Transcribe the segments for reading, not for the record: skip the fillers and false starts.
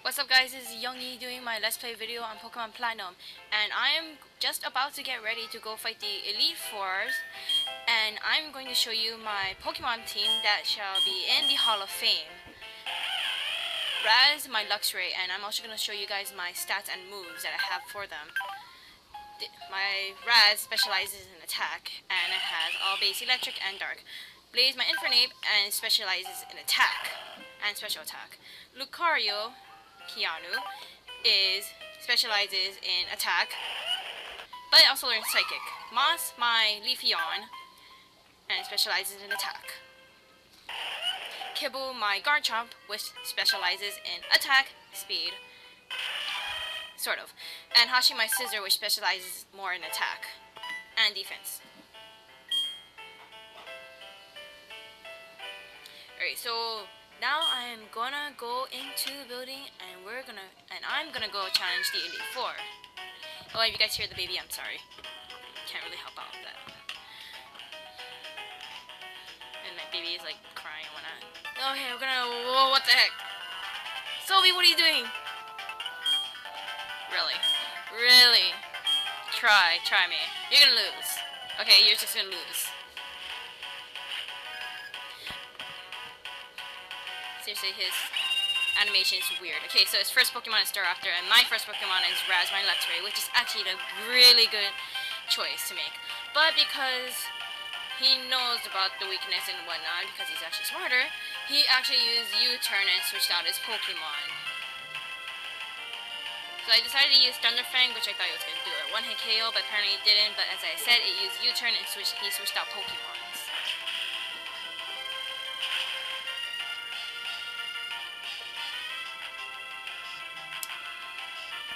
What's up guys, this is Youngie doing my Let's Play video on Pokemon Platinum, and I am just about to get ready to go fight the Elite Fours, and I'm going to show you my Pokemon team that shall be in the Hall of Fame. Raz, my Luxray, and I'm also going to show you guys my stats and moves that I have for them. My Raz specializes in attack, and it has all base electric and dark. Blaze, my Infernape, and specializes in attack and special attack. Lucario, Keanu, specializes in attack, but it also learns Psychic. Moss, my Leafeon, and specializes in attack. Kibble, my Garchomp, which specializes in attack, speed, sort of. And Hashi, my Scissor, which specializes more in attack and defense. Alright, so now I'm gonna go into the building and I'm gonna go challenge the Elite Four. Oh, if you guys hear the baby, I'm sorry. Can't really help out with that. And my baby is like crying and whatnot. Okay, we're gonna. Whoa, what the heck? Sophie, what are you doing? Really? Really? Try me. You're gonna lose. Okay, you're just gonna lose. Seriously, his animation is weird. Okay, so his first Pokemon is Staraptor, and my first Pokemon is Raz, my Luxray, which is actually a really good choice to make. But because he knows about the weakness and whatnot, because he's actually smarter, he actually used U-turn and switched out his Pokemon. So I decided to use Thunderfang, which I thought it was going to do a one-hit KO, but apparently it didn't. But as I said, it used U-turn and he switched out Pokemon.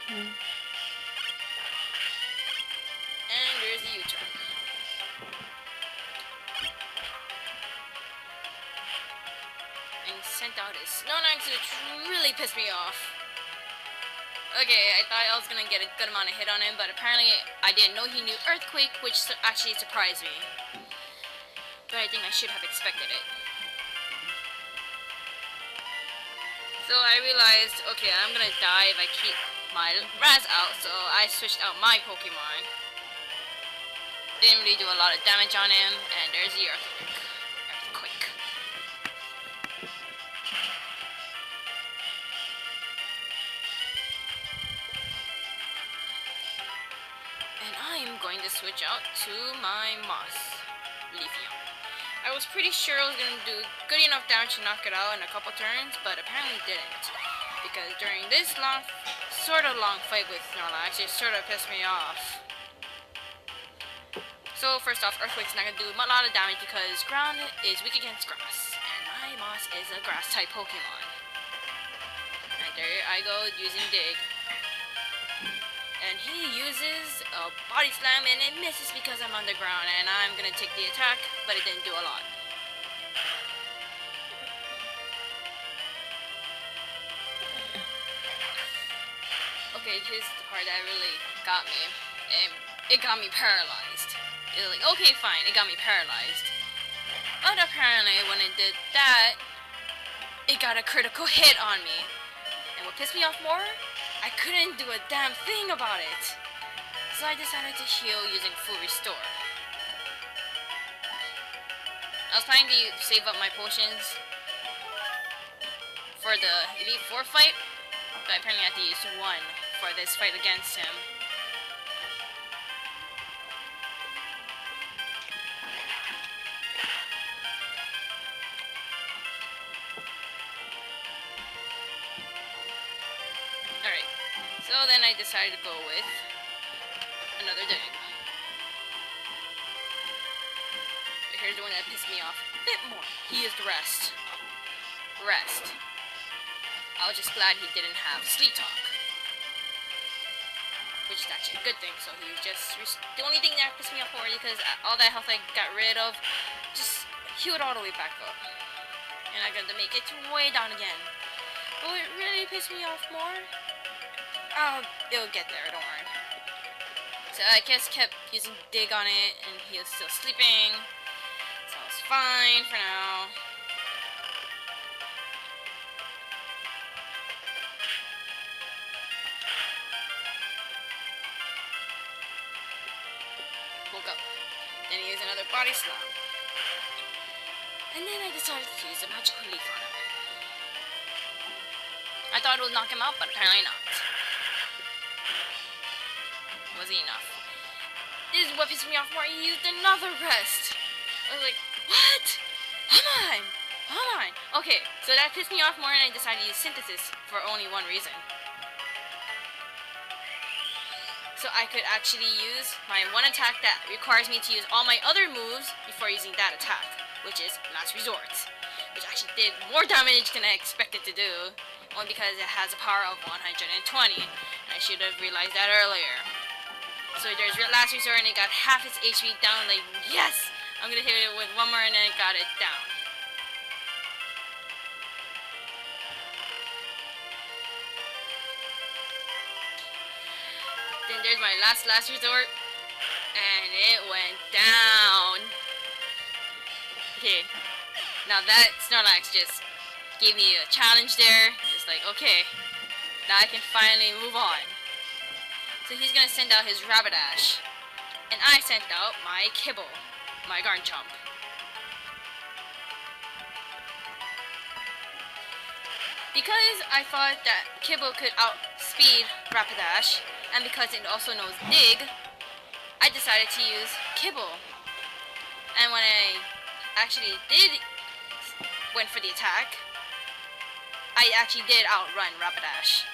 And there's the U-turn. And sent out his Snorlax, which really pissed me off. Okay, I thought I was gonna get a good amount of hit on him, but apparently I didn't know he knew Earthquake, which actually surprised me. But I think I should have expected it. So I realized, okay, I'm gonna die if I keep my Raz out, so I switched out my Pokemon. Didn't really do a lot of damage on him, and there's the Earthquake. And I am going to switch out to my Moss Leafeon. I was pretty sure I was going to do good enough damage to knock it out in a couple turns, but apparently didn't. Because during this sort of long fight with Snorlax, it sort of pissed me off. So first off, Earthquake's not going to do a lot of damage because ground is weak against grass. And my Moss is a grass type Pokemon. And there I go using Dig. And he uses a Body Slam and it misses because I'm underground. And I'm going to take the attack, but it didn't do a lot. Okay, here's the part that really got me. It got me paralyzed. It was like, okay, fine, it got me paralyzed. But apparently, when it did that, it got a critical hit on me. And what pissed me off more? I couldn't do a damn thing about it. So I decided to heal using Full Restore. I was planning to save up my potions for the Elite Four fight, but apparently I have to use one for this fight against him. Alright, so then I decided to go with another Dig. But here's the one that pissed me off a bit more. He used Rest. I was just glad he didn't have Sleep Talk, which is actually a good thing. So he just the only thing that pissed me off more because all that health I got rid of just healed all the way back up, and I got to make it way down again. But what really pissed me off more, it'll get there, don't worry. So I just kept using Dig on it, and he was still sleeping, so it's fine for now. Body Slam. And then I decided to use a Magical Leaf on him. I thought it would knock him out, but apparently not. Wasn't enough. This is what pissed me off more. He used another rest. I was like, what? Come on. Come on. Okay, so that pissed me off more, and I decided to use Synthesis for only one reason. So I could actually use my one attack that requires me to use all my other moves before using that attack, which is Last Resort, which actually did more damage than I expected to do, only because it has a power of 120, and I should have realized that earlier. So there's Last Resort, and it got half its HP down, like, yes! I'm gonna hit it with one more, and then it got it down. Then there's my Last Resort, and it went down. Okay, now that Snorlax just gave me a challenge there. It's like, okay, now I can finally move on. So he's gonna send out his Rapidash, and I sent out my Kibble, my Garchomp. Because I thought that Kibble could outspeed Rapidash, and because it also knows Dig, I decided to use Kibble. And when I actually went for the attack, I actually did outrun Rapidash.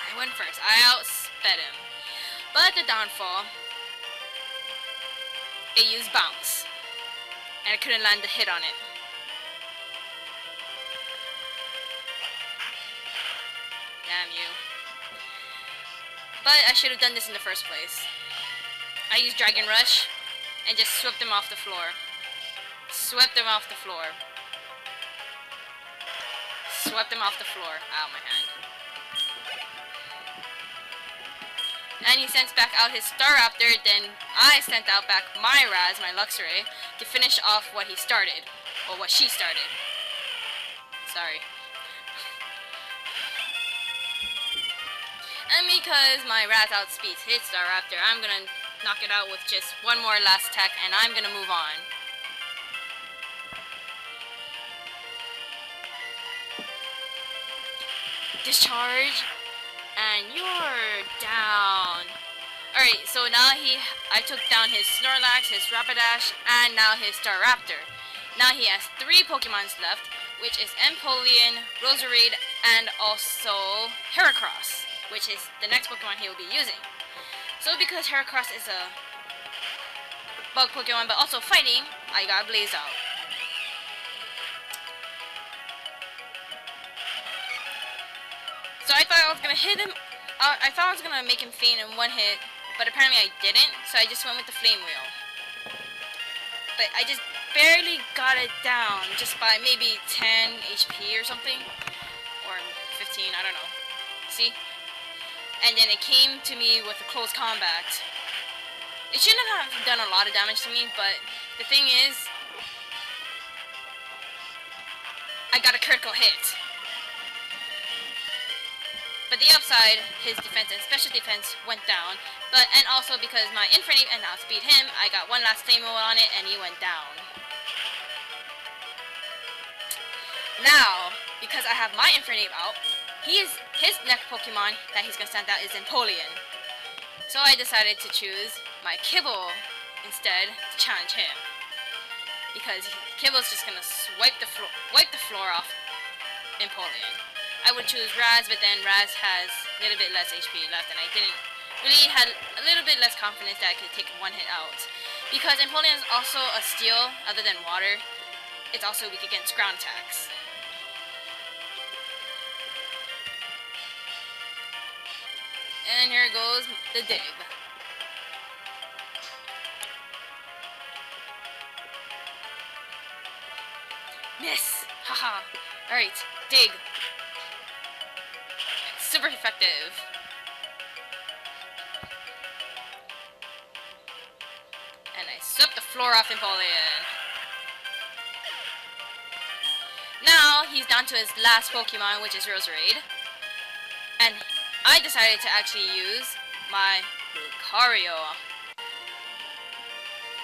I went first. I outsped him. But the downfall, it used Bounce, and I couldn't land the hit on it. Damn you. But I should have done this in the first place. I used Dragon Rush and just swept him off the floor. Swept him off the floor. Swept him off the floor. Ow, my hand. And he sends back out his Staraptor, then I sent out back my Raz, my Luxray, to finish off what he started. Or what she started. Sorry. And because my Raz outspeeds his Staraptor, I'm gonna knock it out with just one more last attack, and I'm gonna move on. Discharge, and you're down. Alright, so now I took down his Snorlax, his Rapidash, and now his Staraptor. Now he has 3 Pokemons left, which is Empoleon, Roserade, and also Heracross, which is the next Pokemon he will be using. So because Heracross is a bug Pokemon but also fighting, I got Blaze out. So I thought I was gonna hit him. I thought I was gonna make him faint in one hit, but apparently I didn't. So I just went with the Flame Wheel. But I just barely got it down, just by maybe 10 HP or something, or 15. I don't know. See? And then it came to me with a close combat. It shouldn't have done a lot of damage to me, but the thing is, I got a critical hit. But the upside, his defense and special defense went down. And also because my Infernape and outspeed him, I got one last Flame Wheel on it and he went down. Now, because I have my Infernape out, his next Pokemon that he's gonna send out is Empoleon. So I decided to choose my Kibble instead to challenge him. Because Kibble's just gonna wipe the floor off Empoleon. I would choose Raz, but then Raz has a little bit less HP left, and I didn't really had a little bit less confidence that I could take one hit out. Because Empoleon is also a steel, other than water. It's also weak against ground attacks. And here goes the dig. Miss! Haha! Alright, dig. Super effective. And I swept the floor off Empoleon. Now he's down to his last Pokemon, which is Roserade. And I decided to actually use my Lucario.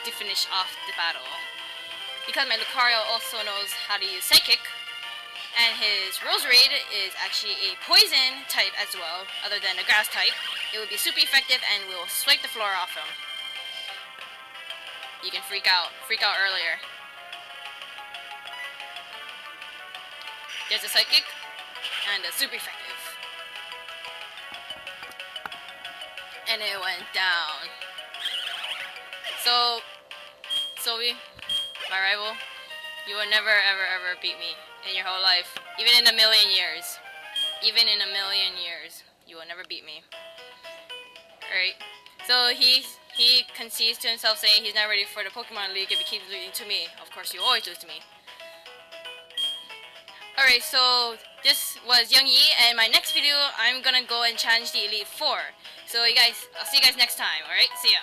to finish off the battle. Because my Lucario also knows how to use Psychic, and his Roserade is actually a poison type as well, other than a grass type, it would be super effective and will swipe the floor off him. You can freak out earlier. There's a Psychic, and a super effective. And it went down. So, my rival, you will never ever beat me in your whole life. Even in a million years. Even in a million years, you will never beat me. Alright, so he concedes to himself saying he's not ready for the Pokemon League if he keeps losing to me. Of course, you always lose to me. Alright, so this was Young Yi, and my next video, I'm gonna go and challenge the Elite Four. So you guys, I'll see you guys next time, alright? See ya.